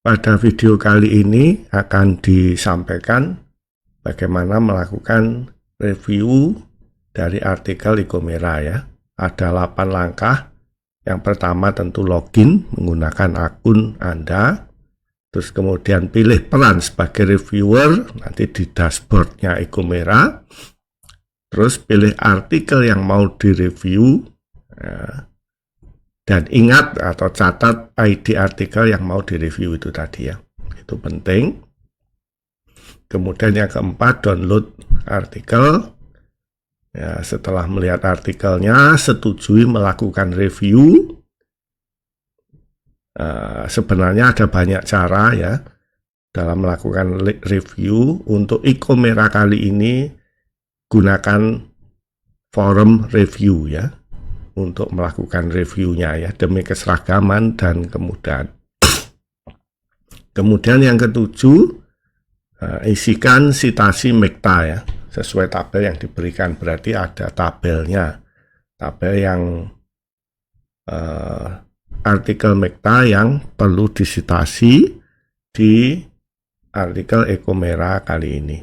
pada video kali ini akan disampaikan bagaimana melakukan review dari artikel Ecomera ya. Ada 8 langkah. Yang pertama tentu login menggunakan akun Anda. Terus kemudian pilih peran sebagai reviewer nanti di dashboardnya Ecomera. Terus pilih artikel yang mau direview. Ya. Dan ingat atau catat ID artikel yang mau direview itu tadi ya. Itu penting. Kemudian yang keempat, download artikel. Ya, setelah melihat artikelnya, setujui melakukan review. Sebenarnya ada banyak cara ya dalam melakukan review. Untuk Ecomera kali ini, gunakan forum review ya. Untuk melakukan reviewnya ya, demi keseragaman dan kemudahan. Kemudian yang ketujuh, isikan citasi MECTA ya, sesuai tabel yang diberikan. Berarti ada tabelnya, tabel yang artikel MECTA yang perlu disitasi di artikel Ecomera kali ini.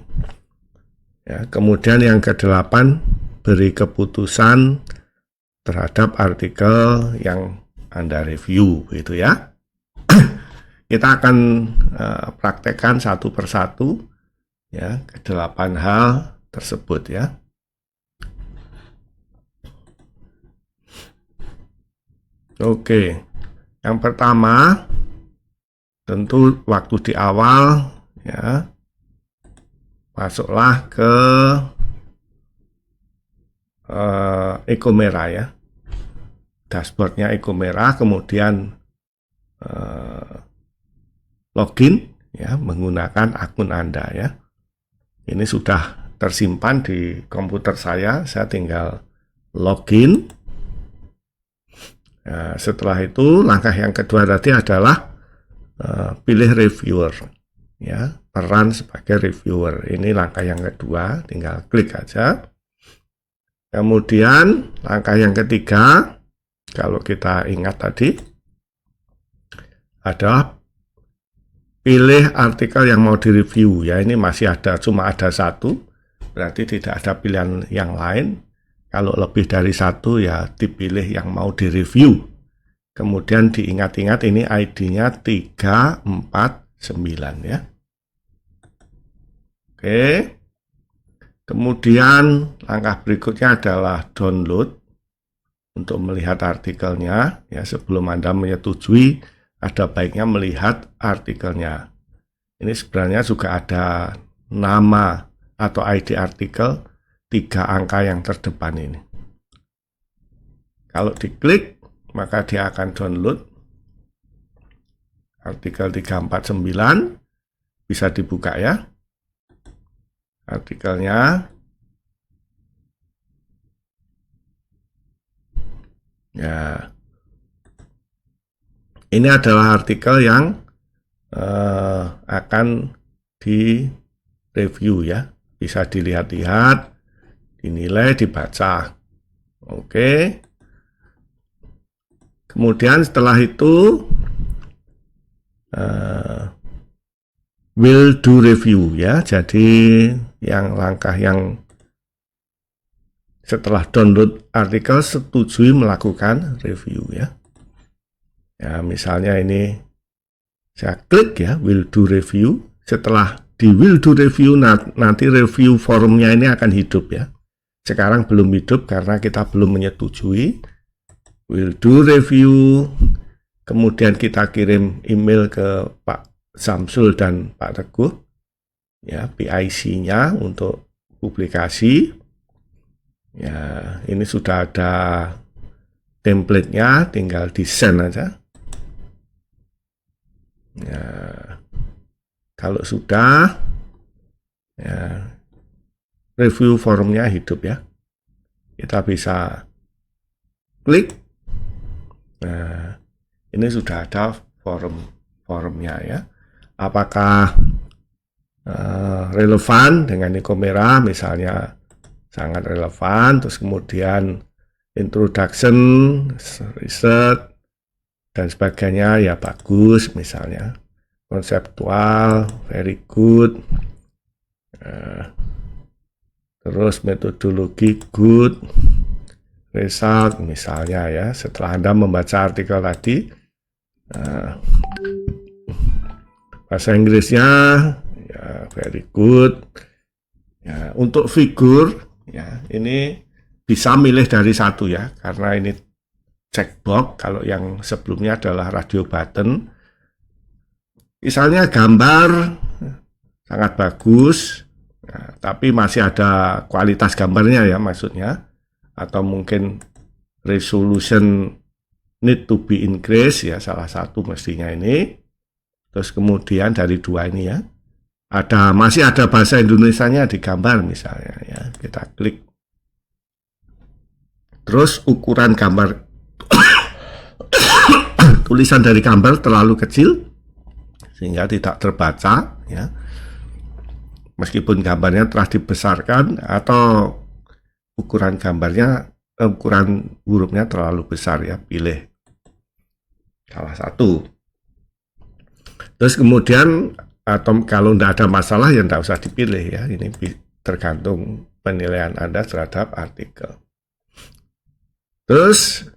Ya, kemudian yang kedelapan, beri keputusan terhadap artikel yang Anda review gitu ya. Kita akan praktekkan satu persatu ya, ke-8 hal tersebut ya. Oke. Yang pertama tentu waktu di awal ya. Masuklah ke Ecomera ya, dashboardnya Ecomera, kemudian login ya menggunakan akun Anda ya. Ini sudah tersimpan di komputer saya tinggal login. Nah, setelah itu langkah yang kedua tadi adalah pilih reviewer ya, peran sebagai reviewer. Ini langkah yang kedua, tinggal klik aja. Kemudian langkah yang ketiga, kalau kita ingat tadi, adalah pilih artikel yang mau direview ya. Ini masih ada, cuma ada satu, berarti tidak ada pilihan yang lain. Kalau lebih dari satu ya dipilih yang mau direview. Kemudian diingat-ingat ini ID-nya 349 ya. Oke. Kemudian langkah berikutnya adalah download untuk melihat artikelnya ya. Sebelum Anda menyetujui, ada baiknya melihat artikelnya. Ini sebenarnya juga ada nama atau ID artikel 3 angka yang terdepan ini. Kalau diklik, maka dia akan download artikel 349, bisa dibuka ya artikelnya. Ya, ini adalah artikel yang akan di-review ya, bisa dilihat-lihat, dinilai, dibaca. Oke. Kemudian setelah itu will do review ya. Jadi yang langkah yang setelah download artikel, setujui melakukan review ya. Ya, misalnya ini saya klik ya, will do review. Setelah di will do review, nanti review forumnya ini akan hidup ya. Sekarang belum hidup karena kita belum menyetujui. Will do review. Kemudian kita kirim email ke Pak Samsul dan Pak Teguh ya, PIC-nya untuk publikasi. Ya, ini sudah ada template-nya, tinggal di-send aja. Ya, kalau sudah ya, review forumnya hidup ya. Kita bisa klik. Nah, ini sudah ada forumnya ya. Apakah relevan dengan Ecomera? Misalnya sangat relevan. Terus kemudian introduction, research dan sebagainya ya bagus misalnya. konseptual, very good. Terus metodologi good, result misalnya ya. Setelah Anda membaca artikel tadi, bahasa Inggrisnya ya very good. Ya, untuk figur ya ini bisa milih dari satu ya, karena ini checkbox. Kalau yang sebelumnya adalah radio button. Misalnya gambar sangat bagus, ya, tapi masih ada kualitas gambarnya ya maksudnya, atau mungkin resolution need to be increased ya, salah satu mestinya ini. Terus kemudian dari dua ini ya, masih ada bahasa Indonesianya di gambar misalnya ya, kita klik. Terus ukuran gambar tulisan dari gambar terlalu kecil sehingga tidak terbaca ya, meskipun gambarnya telah dibesarkan, atau ukuran hurufnya terlalu besar ya, pilih salah satu. Terus kemudian, atau kalau tidak ada masalah ya tidak usah dipilih ya, ini tergantung penilaian Anda terhadap artikel. Terus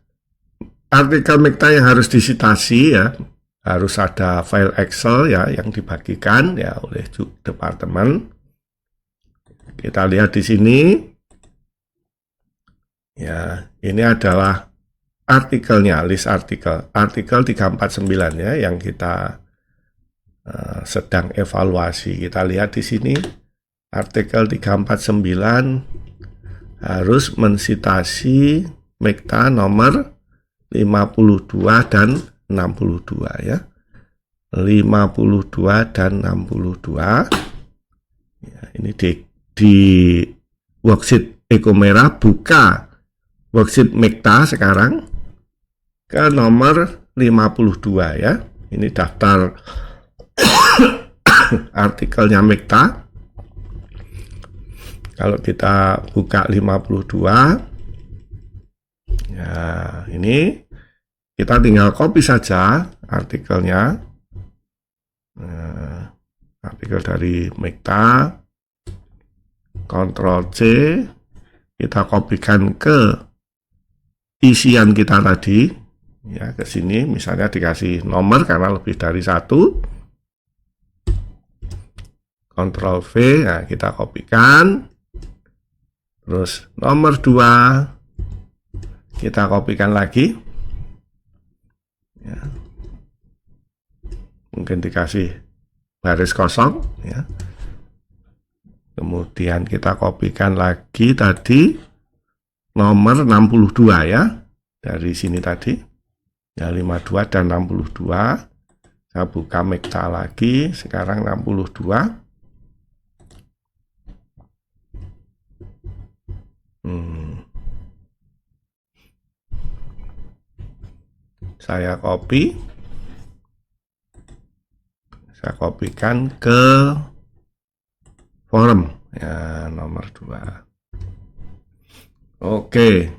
artikel MECTA yang harus disitasi ya, harus ada file Excel ya yang dibagikan ya oleh departemen. Kita lihat di sini ya, ini adalah artikelnya, list artikel 349 ya yang kita sedang evaluasi. Kita lihat di sini artikel 349 harus mensitasi MECTA nomor 52 dan 62 ya. 52 dan 62. Ya, ini di worksheet Ecomera, buka worksheet MECTA sekarang ke nomor 52 ya. Ini daftar artikelnya MECTA. Kalau kita buka 52 ya, ini kita tinggal copy saja artikelnya, artikel dari MECTA, Ctrl C, kita kopikan ke isian kita tadi ya, ke sini misalnya dikasih nomor karena lebih dari satu, Ctrl V, nah kita kopikan. Terus nomor 2 kita kopikan lagi ya. Mungkin dikasih baris kosong ya. Kemudian kita kopikan lagi tadi nomor 62 ya, dari sini tadi ya, 52 dan 62. Saya buka MECTA lagi, sekarang 62. Saya kopikan ke forum ya, nomor 2. Oke,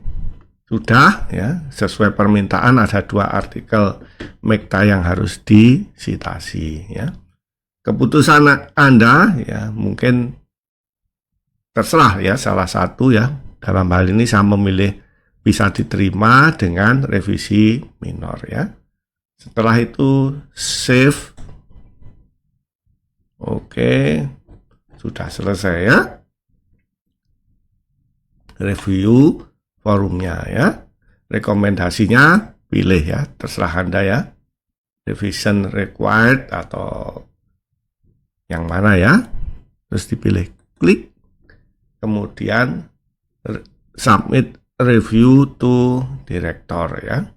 sudah ya, sesuai permintaan ada 2 artikel MECTA yang harus disitasi ya. Keputusan Anda ya, mungkin terserah ya, salah satu ya. Dalam hal ini saya memilih bisa diterima dengan revisi minor ya. Setelah itu save. Oke, sudah selesai ya. Review forumnya ya. Rekomendasinya pilih ya, terserah Anda ya. Revision required atau yang mana ya. Terus dipilih, klik. Kemudian submit review to director ya.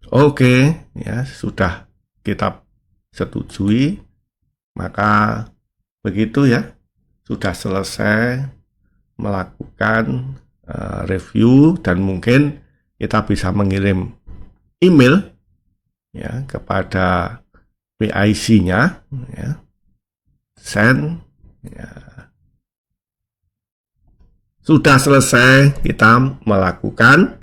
Oke ya, sudah kita setujui, maka begitu ya, sudah selesai melakukan review, dan mungkin kita bisa mengirim email ya kepada PIC-nya ya. Send ya. Sudah selesai kita melakukan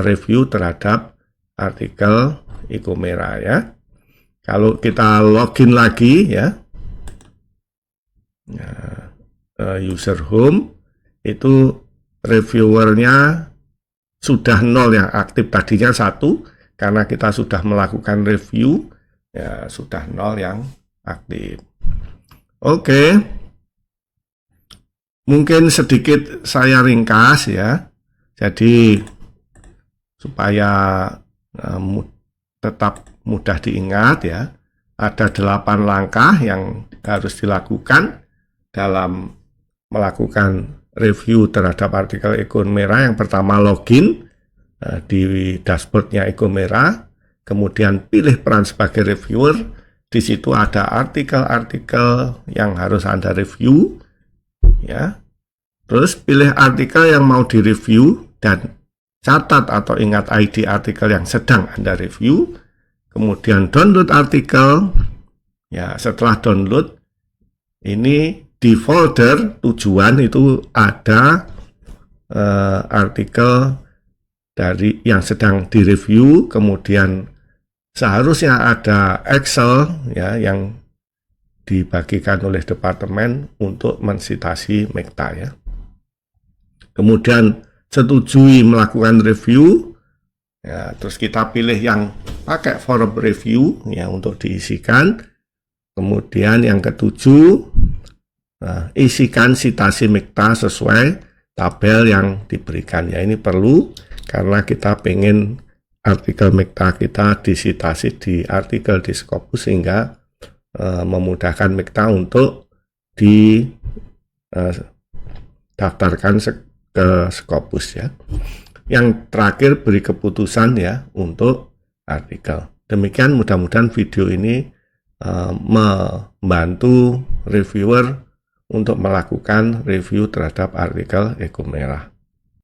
review terhadap artikel Ecomera ya. Kalau kita login lagi ya, user home itu reviewernya sudah 0 yang aktif, tadinya 1 karena kita sudah melakukan review ya, sudah 0 yang aktif. Oke, mungkin sedikit saya ringkas ya, jadi supaya tetap mudah diingat ya, ada 8 langkah yang harus dilakukan dalam melakukan review terhadap artikel Ecomera. Yang pertama, login di dashboardnya Ecomera, kemudian pilih peran sebagai reviewer. Di situ ada artikel-artikel yang harus Anda review ya. Terus pilih artikel yang mau direview dan catat atau ingat ID artikel yang sedang Anda review. Kemudian download artikel ya. Setelah download, ini di folder tujuan itu ada artikel dari yang sedang direview, kemudian seharusnya ada Excel ya yang dibagikan oleh departemen untuk mensitasi Mekta ya. Kemudian setujui melakukan review ya, terus kita pilih yang pakai form review ya untuk diisikan. Kemudian yang ketujuh, isikan sitasi Mekta sesuai tabel yang diberikan ya. Ini perlu karena kita pengen artikel Mekta kita disitasi di artikel di Scopus sehingga memudahkan Mekta untuk didaftarkan ke Scopus ya. Yang terakhir, beri keputusan ya untuk artikel. Demikian, mudah-mudahan video ini membantu reviewer untuk melakukan review terhadap artikel Ecomera.